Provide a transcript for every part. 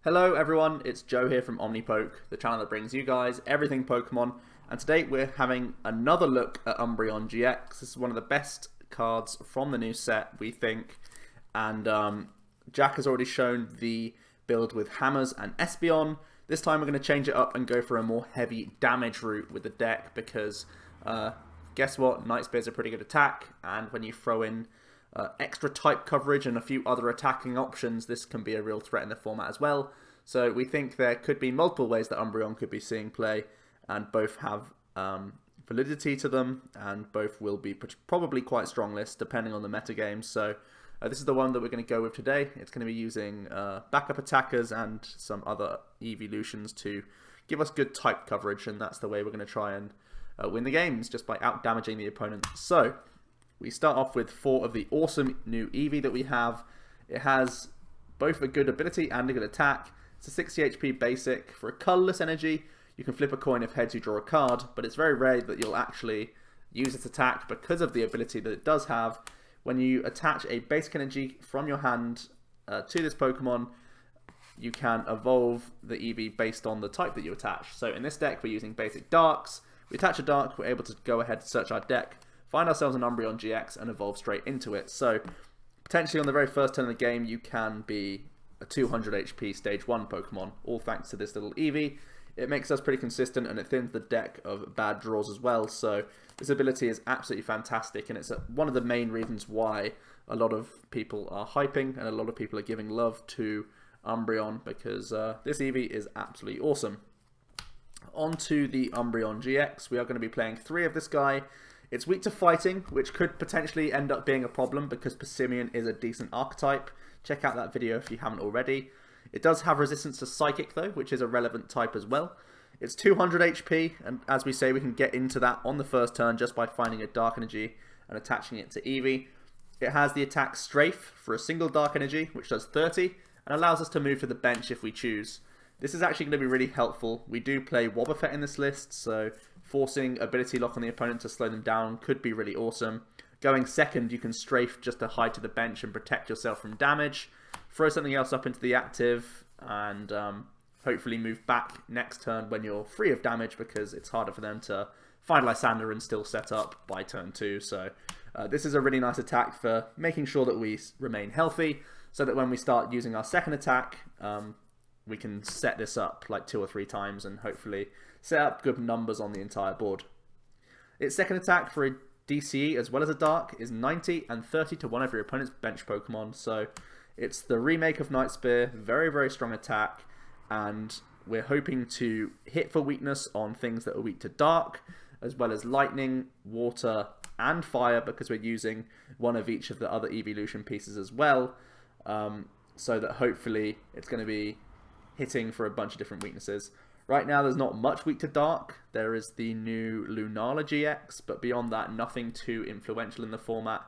Hello everyone, it's Joe here from Omnipoke, the channel that brings you guys everything Pokemon, and today we're having another look at Umbreon Gx. This is one of the best cards from the new set, we think, and Jack has already shown the build with Hammers and Espeon. This time we're going to change it up and go for a more heavy damage route with the deck because, guess what, Night Spear's a pretty good attack, and when you throw in extra type coverage and a few other attacking options, this can be a real threat in the format as well. So we think there could be multiple ways that Umbreon could be seeing play, and both have validity to them, and both will be probably quite strong lists depending on the metagame. So this is the one that we're going to go with today. It's going to be using backup attackers and some other Eeveelutions to give us good type coverage, and that's the way we're going to try and win the games, just by out-damaging the opponent. So we start off with 4 of the awesome new Eevee that we have. It has both a good ability and a good attack. It's a 60 HP basic. For a colourless energy, you can flip a coin if heads you draw a card, but it's very rare that you'll actually use its attack because of the ability that it does have. When you attach a basic energy from your hand to this Pokemon, you can evolve the Eevee based on the type that you attach. So in this deck, we're using basic Darks. We attach a Dark, we're able to go ahead and search our deck, find ourselves an Umbreon Gx and evolve straight into it. So potentially on the very first turn of the game, you can be a 200 HP stage 1 Pokemon, all thanks to this little Eevee. It makes us pretty consistent and it thins the deck of bad draws as well. So this ability is absolutely fantastic, and it's one of the main reasons why a lot of people are hyping and a lot of people are giving love to Umbreon, because this Eevee is absolutely awesome. On to the Umbreon Gx. We are going to be playing 3 of this guy. It's weak to fighting, which could potentially end up being a problem because Persimmon is a decent archetype. Check out that video if you haven't already. It does have resistance to Psychic though, which is a relevant type as well. It's 200 HP, and as we say, we can get into that on the first turn just by finding a Dark Energy and attaching it to Eevee. It has the attack Strafe for a single Dark Energy, which does 30, and allows us to move to the bench if we choose. This is actually going to be really helpful. We do play Wobbuffet in this list, so forcing ability lock on the opponent to slow them down could be really awesome. Going second, you can strafe just to hide to the bench and protect yourself from damage. Throw something else up into the active, and hopefully move back next turn when you're free of damage, because it's harder for them to find Lysandre and still set up by turn 2. So this is a really nice attack for making sure that we remain healthy, so that when we start using our second attack, we can set this up like 2 or 3 times and hopefully set up good numbers on the entire board. Its second attack for a DCE as well as a Dark is 90 and 30 to one of your opponent's bench Pokemon. So it's the remake of Night Spear, very, very strong attack, and we're hoping to hit for weakness on things that are weak to Dark, as well as Lightning, Water, and Fire, because we're using one of each of the other Eeveelution pieces as well, so that hopefully it's going to be hitting for a bunch of different weaknesses. Right now there's not much weak to Dark. There is the new Lunala Gx, but beyond that, nothing too influential in the format.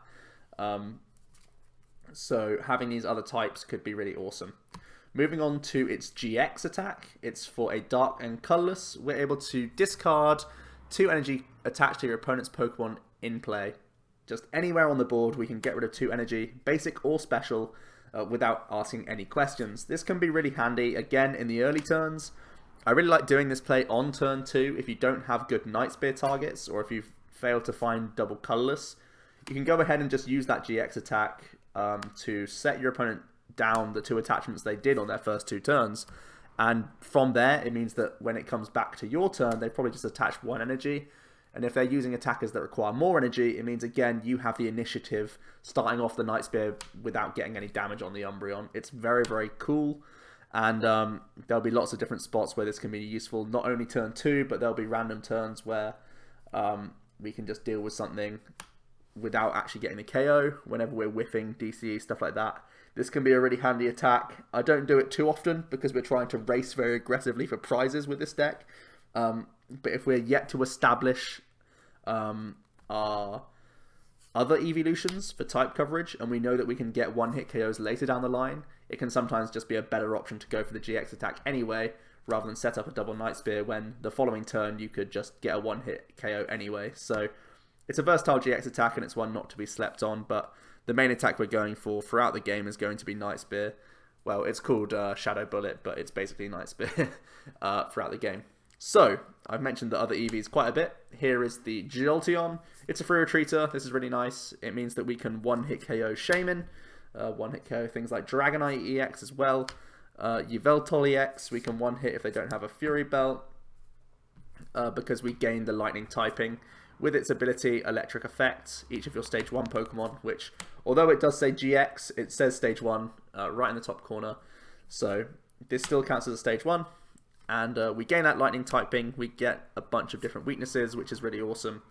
So having these other types could be really awesome. Moving on to its GX attack. It's for a Dark and Colourless. We're able to discard 2 energy attached to your opponent's Pokemon in play. Just anywhere on the board we can get rid of 2 energy, basic or special, without asking any questions. This can be really handy, again, in the early turns. I really like doing this play on turn 2 if you don't have good Night Spear targets, or if you've failed to find double Colourless. You can go ahead and just use that GX attack to set your opponent down the 2 attachments they did on their first 2 turns. And from there, it means that when it comes back to your turn, they probably just attach 1 energy. And if they're using attackers that require more energy, it means, again, you have the initiative starting off the Night Spear without getting any damage on the Umbreon. It's very, very cool. And there'll be lots of different spots where this can be useful. Not only turn 2, but there'll be random turns where we can just deal with something without actually getting the KO whenever we're whiffing DCE, stuff like that. This can be a really handy attack. I don't do it too often because we're trying to race very aggressively for prizes with this deck. But if we're yet to establish our other Eeveelutions for type coverage, and we know that we can get 1-hit KOs later down the line, it can sometimes just be a better option to go for the GX attack anyway, rather than set up a double Night Spear when the following turn you could just get a 1-hit KO anyway. So it's a versatile GX attack, and it's one not to be slept on, but the main attack we're going for throughout the game is going to be Night Spear. well, it's called Shadow Bullet, but it's basically Night Spear throughout the game. So, I've mentioned the other Eevees quite a bit. Here is the Jolteon. It's a free retreater. This is really nice. It means that we can one-hit KO Shaymin, one-hit KO things like Dragonite EX as well. Eeveelutions EX, we can one-hit if they don't have a Fury Belt, because we gain the Lightning typing. With its ability, Electric Effect, each of your Stage 1 Pokemon, which, although it does say GX, it says Stage 1 right in the top corner. So, this still counts as a Stage 1. And we gain that Lightning typing, we get a bunch of different weaknesses, which is really awesome.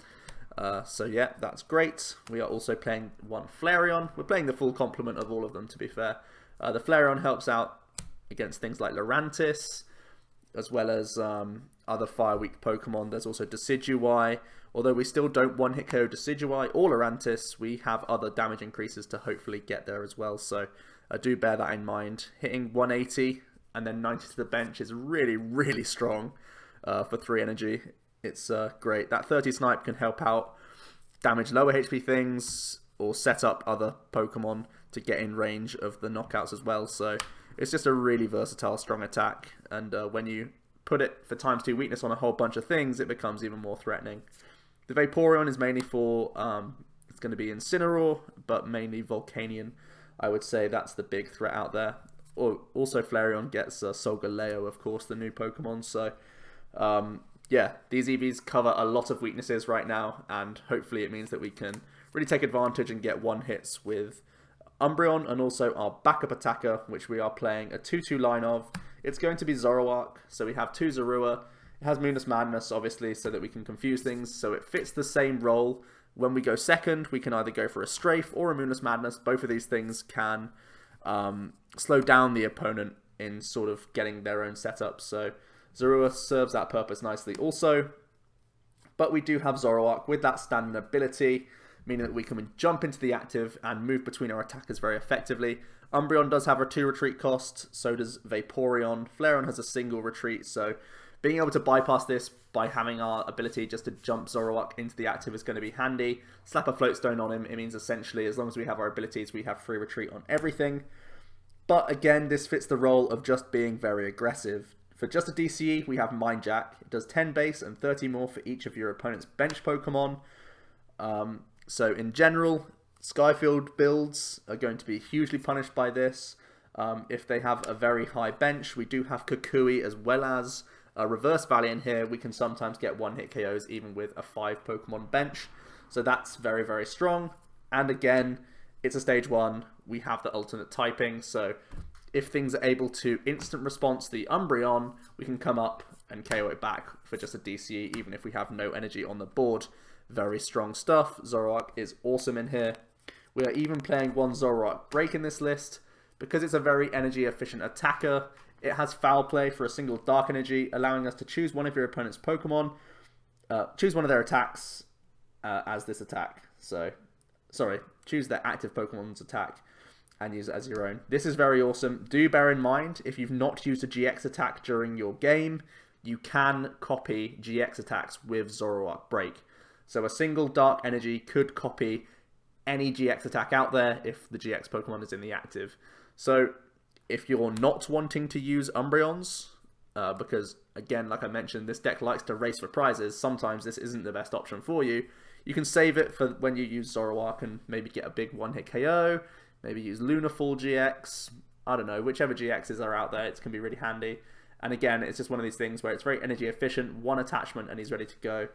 So yeah, that's great. We are also playing one Flareon. We're playing the full complement of all of them, to be fair. The Flareon helps out against things like Lurantis, as well as other fire-weak Pokemon. There's also Decidueye. Although we still don't one-hit KO Decidueye or Lurantis, we have other damage increases to hopefully get there as well. So do bear that in mind. Hitting 180 and then 90 to the bench is really, really strong for 3 energy. It's great. That 30 snipe can help out damage lower HP things or set up other Pokemon to get in range of the knockouts as well. So it's just a really versatile, strong attack. And when you put it for ×2 weakness on a whole bunch of things, it becomes even more threatening. The Vaporeon is mainly for, it's going to be Incineroar, but mainly Volcanion. I would say that's the big threat out there. Also, Flareon gets Solgaleo, of course, the new Pokemon. So, yeah, these Eevees cover a lot of weaknesses right now, and hopefully it means that we can really take advantage and get one-hits with Umbreon, and also our backup attacker, which we are playing a 2-2 line of. It's going to be Zoroark, so we have 2 Zorua. It has Moonless Madness, obviously, so that we can confuse things, so it fits the same role. When we go second, we can either go for a Strafe or a Moonless Madness. Both of these things can slow down the opponent in sort of getting their own setup. So Zorua serves that purpose nicely also. But we do have Zoroark with that standard ability, meaning that we can jump into the active and move between our attackers very effectively. Umbreon does have a 2 retreat cost, so does Vaporeon. Flareon has a single retreat, so being able to bypass this by having our ability just to jump Zoroark into the active is going to be handy. Slap a Floatstone on him, it means essentially as long as we have our abilities, we have free retreat on everything. But again, this fits the role of just being very aggressive. For just a DCE, we have Mind Jack. It does 10 base and 30 more for each of your opponent's bench Pokemon. So in general, Skyfield builds are going to be hugely punished by this. If they have a very high bench, we do have Kukui as well as a Reverse Valiant here. We can sometimes get one-hit KOs even with a 5 Pokemon bench. So that's very, very strong. And again, it's a stage 1. We have the alternate typing. So if things are able to instant response the Umbreon, we can come up and KO it back for just a DCE, even if we have no energy on the board. Very strong stuff. Zoroark is awesome in here. We are even playing one Zoroark BREAK in this list. Because it's a very energy efficient attacker, it has Foul Play for a single Dark Energy, allowing us to choose one of your opponent's Pokemon, choose one of their attacks as this attack. So, sorry, choose their active Pokemon's attack and use it as your own. This is very awesome. Do bear in mind, if you've not used a GX attack during your game, you can copy GX attacks with Zoroark BREAK. So a single Dark Energy could copy any GX attack out there if the GX Pokemon is in the active. So if you're not wanting to use Umbreons, because again, like I mentioned, this deck likes to race for prizes, sometimes this isn't the best option for you. You can save it for when you use Zoroark and maybe get a big one-hit KO, maybe use Lunafall GX, I don't know, whichever GXs are out there, it's going to be really handy. And again, it's just one of these things where it's very energy efficient, one attachment and he's ready to go.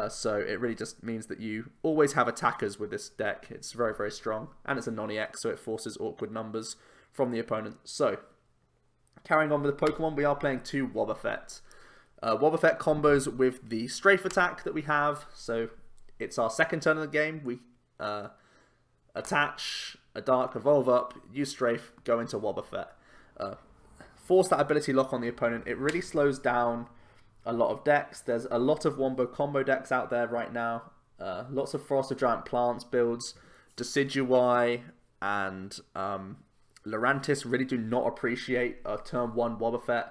So it really just means that you always have attackers with this deck. It's very, very strong. And it's a non-EX, so it forces awkward numbers from the opponent. So, carrying on with the Pokemon, we are playing 2 Wobbuffet. Wobbuffet combos with the Strafe attack that we have. So, it's our second turn of the game. We attach a Dark, evolve up, use Strafe, go into Wobbuffet. Force that ability lock on the opponent. It really slows down a lot of decks. There's a lot of Wombo combo decks out there right now. Lots of Frost of Giant Plants builds. Decidueye and Lurantis really do not appreciate a turn 1 Wobbuffet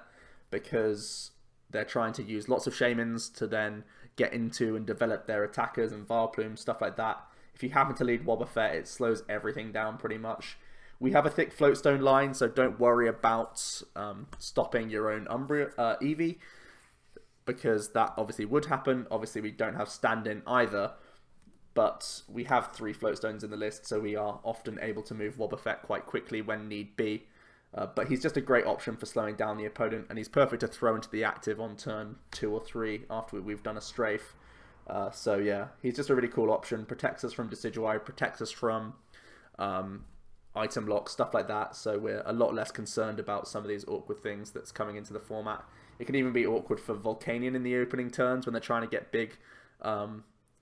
because they're trying to use lots of Shaymins to then get into and develop their attackers and Vileplume, stuff like that. If you happen to lead Wobbuffet, it slows everything down pretty much. We have a thick floatstone line, so don't worry about stopping your own Eevee, because that obviously would happen. Obviously, we don't have stand-in either, but we have 3 floatstones in the list, so we are often able to move Wobbuffet quite quickly when need be. But he's just a great option for slowing down the opponent, and he's perfect to throw into the active on turn 2 or 3 after we've done a strafe. So yeah, he's just a really cool option. Protects us from Decidueye, protects us from item lock, stuff like that. So we're a lot less concerned about some of these awkward things that's coming into the format. It can even be awkward for Volcanion in the opening turns when they're trying to get big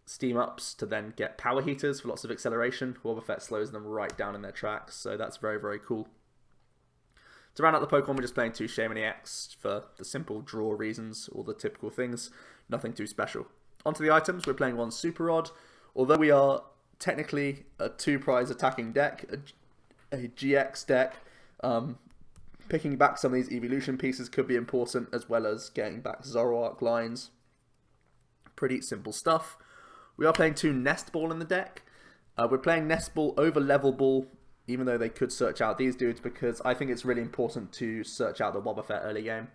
steam ups to then get power heaters for lots of acceleration. Wobbuffet slows them right down in their tracks, so that's very, very cool. To round out the Pokemon, we're just playing 2 Shaymin-EX for the simple draw reasons, all the typical things, nothing too special. Onto the items, we're playing 1 Super Rod. Although we are technically a 2-prize attacking deck, a GX deck, picking back some of these Eeveelution pieces could be important, as well as getting back Zoroark lines. Pretty simple stuff. We are playing 2 Nest Ball in the deck. We're playing Nest Ball over Level Ball, even though they could search out these dudes, because I think it's really important to search out the Wobbuffet early game.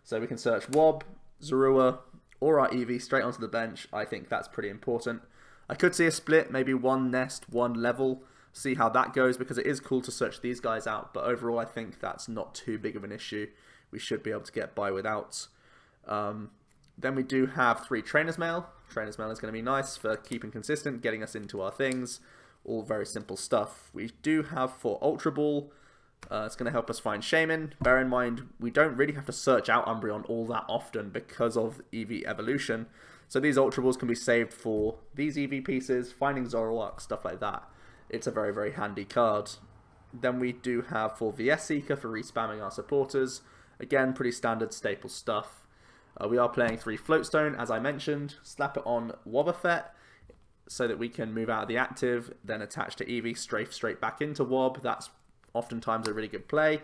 So we can search Wob, Zorua, or our Eevee straight onto the bench. I think that's pretty important. I could see a split, maybe 1 Nest, 1 Level, see how that goes, because it is cool to search these guys out, but overall I think that's not too big of an issue. We should be able to get by without. Then we do have 3 Trainer's Mail. Trainer's Mail is going to be nice for keeping consistent, getting us into our things. All very simple stuff. We do have 4 Ultra Ball. It's going to help us find Shaymin. Bear in mind, we don't really have to search out Umbreon all that often because of Eevee evolution. So these Ultra Balls can be saved for these Eevee pieces, finding Zoroark, stuff like that. It's a very, very handy card. Then we do have 4 VS Seeker for respamming our supporters. Again, pretty standard staple stuff. We are playing 3 Floatstone, as I mentioned. Slap it on Wobbuffet, so that we can move out of the active, then attach to Eevee, strafe straight back into Wob. That's oftentimes a really good play.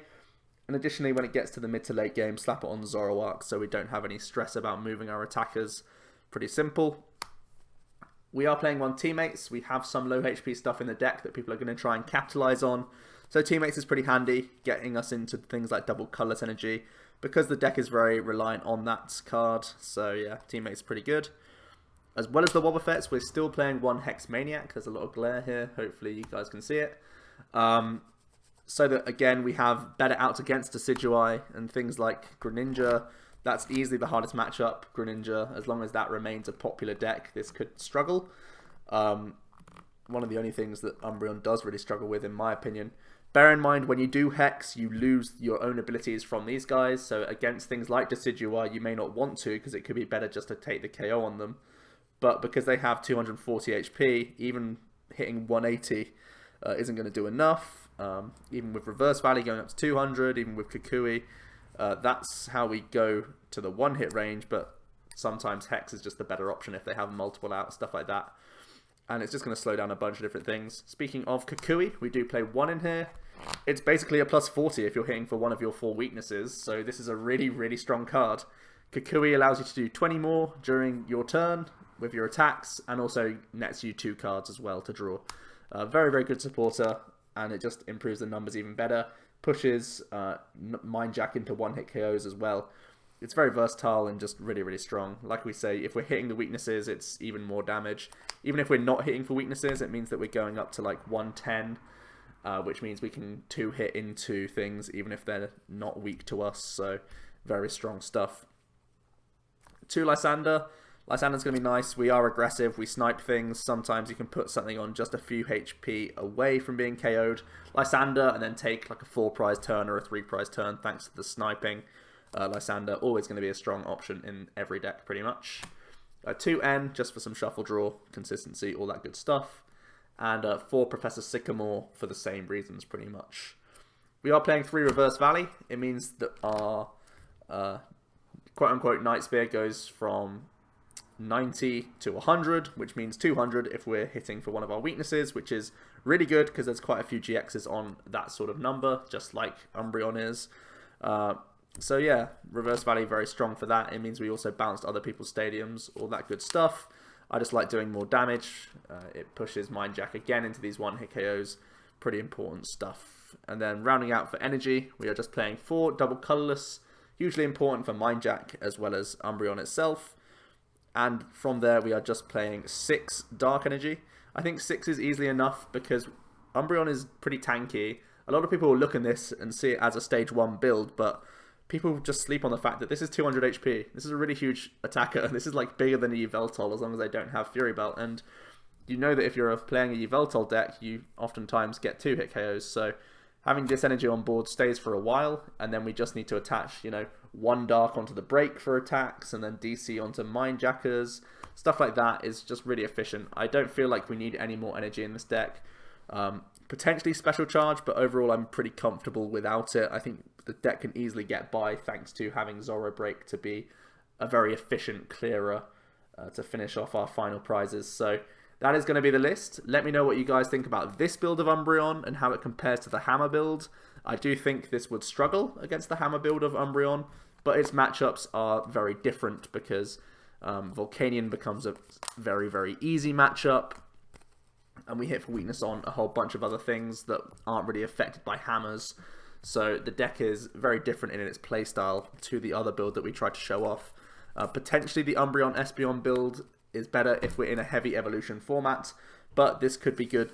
And additionally, when it gets to the mid to late game, slap it on Zoroark so we don't have any stress about moving our attackers. Pretty simple. We are playing 1 Teammates. We have some low HP stuff in the deck that people are going to try and capitalize on. So Teammates is pretty handy, getting us into things like double Colourless energy, because the deck is very reliant on that card. So yeah, Teammates is pretty good. As well as the Wobbuffets, we're still playing 1 Hex Maniac. There's a lot of glare here. Hopefully you guys can see it. So that, again, we have better outs against Decidueye and things like Greninja. That's easily the hardest matchup, Greninja. As long as that remains a popular deck, this could struggle. One of the only things that Umbreon does really struggle with, in my opinion. Bear in mind, when you do Hex, you lose your own abilities from these guys. So against things like Decidueye, you may not want to, because it could be better just to take the KO on them. But because they have 240 HP, even hitting 180 isn't going to do enough. Even with Reverse Valley going up to 200, even with Kukui, that's how we go to the 1-hit range. But sometimes Hex is just the better option if they have multiple out, stuff like that. And it's just going to slow down a bunch of different things. Speaking of Kukui, we do play 1 in here. It's basically a plus 40 if you're hitting for one of your 4 weaknesses. So this is a really, really strong card. Kukui allows you to do 20 more during your turn with your attacks, and also nets you 2 cards as well to draw. Very, very good supporter, and it just improves the numbers even better. Pushes Mind Jack into 1-hit KOs as well. It's very versatile and just really, really strong. Like we say, if we're hitting the weaknesses, it's even more damage. Even if we're not hitting for weaknesses, it means that we're going up to like 110, which means we can 2-hit into things even if they're not weak to us. So very strong stuff. 2 Lysandre. Lysandre's going to be nice. We are aggressive. We snipe things. Sometimes you can put something on just a few HP away from being KO'd. Lysandre, and then take like a 4-prize turn or a 3-prize turn thanks to the sniping. Lysandre, always going to be a strong option in every deck pretty much. 2N, just for some shuffle draw, consistency, all that good stuff. And 4 Professor Sycamore for the same reasons pretty much. We are playing 3 Reverse Valley. It means that our quote-unquote Night Spear goes from 90 to 100, which means 200 if we're hitting for one of our weaknesses, which is really good because there's quite a few GXs on that sort of number, just like Umbreon is. So yeah, Reverse Valley, very strong for that. It means we also bounced other people's stadiums, all that good stuff. I just like doing more damage. It pushes Mind Jack again into these 1-hit KOs. Pretty important stuff. And then rounding out for energy, we are just playing 4 double Colourless, hugely important for Mindjack as well as Umbreon itself. And from there, we are just playing 6 Dark Energy. I think 6 is easily enough because Umbreon is pretty tanky. A lot of people will look at this and see it as a stage 1 build, but people just sleep on the fact that this is 200 HP. This is a really huge attacker. This is like bigger than Yveltal as long as they don't have Fury Belt. And you know that if you're playing a Yveltal deck, you oftentimes get 2-hit KOs. So having this energy on board stays for a while, and then we just need to attach, you know, 1 Dark onto the Break for attacks, and then DC onto Mindjackers. Stuff like that is just really efficient. I don't feel like we need any more energy in this deck. Potentially Special Charge, but overall I'm pretty comfortable without it. I think the deck can easily get by thanks to having Zorua Break to be a very efficient clearer to finish off our final prizes. So that is going to be the list. Let me know what you guys think about this build of Umbreon and how it compares to the Hammer build. I do think this would struggle against the Hammer build of Umbreon, but its matchups are very different because Volcanion becomes a very, very easy matchup, and we hit for weakness on a whole bunch of other things that aren't really affected by hammers. So the deck is very different in its playstyle to the other build that we tried to show off. Potentially the Umbreon Espeon build is better if we're in a heavy evolution format, but this could be good.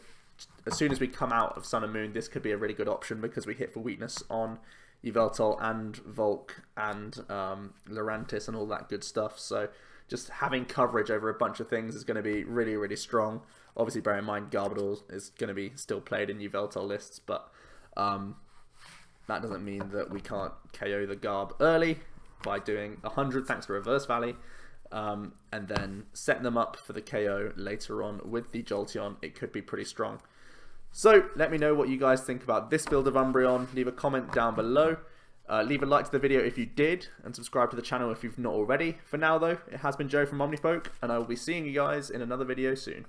As soon as we come out of Sun and Moon, this could be a really good option because we hit for weakness on Yveltal and Volk and Lurantis and all that good stuff. So just having coverage over a bunch of things is going to be really, really strong. Obviously, bear in mind, Garbodor is going to be still played in Yveltal lists, but that doesn't mean that we can't KO the Garb early by doing 100 thanks to Reverse Valley, and then setting them up for the KO later on with the Jolteon. It could be pretty strong. So let me know what you guys think about this build of Umbreon. Leave a comment down below. Leave a like to the video if you did, and subscribe to the channel if you've not already. For now though, it has been Joe from Omnipoke, and I will be seeing you guys in another video soon.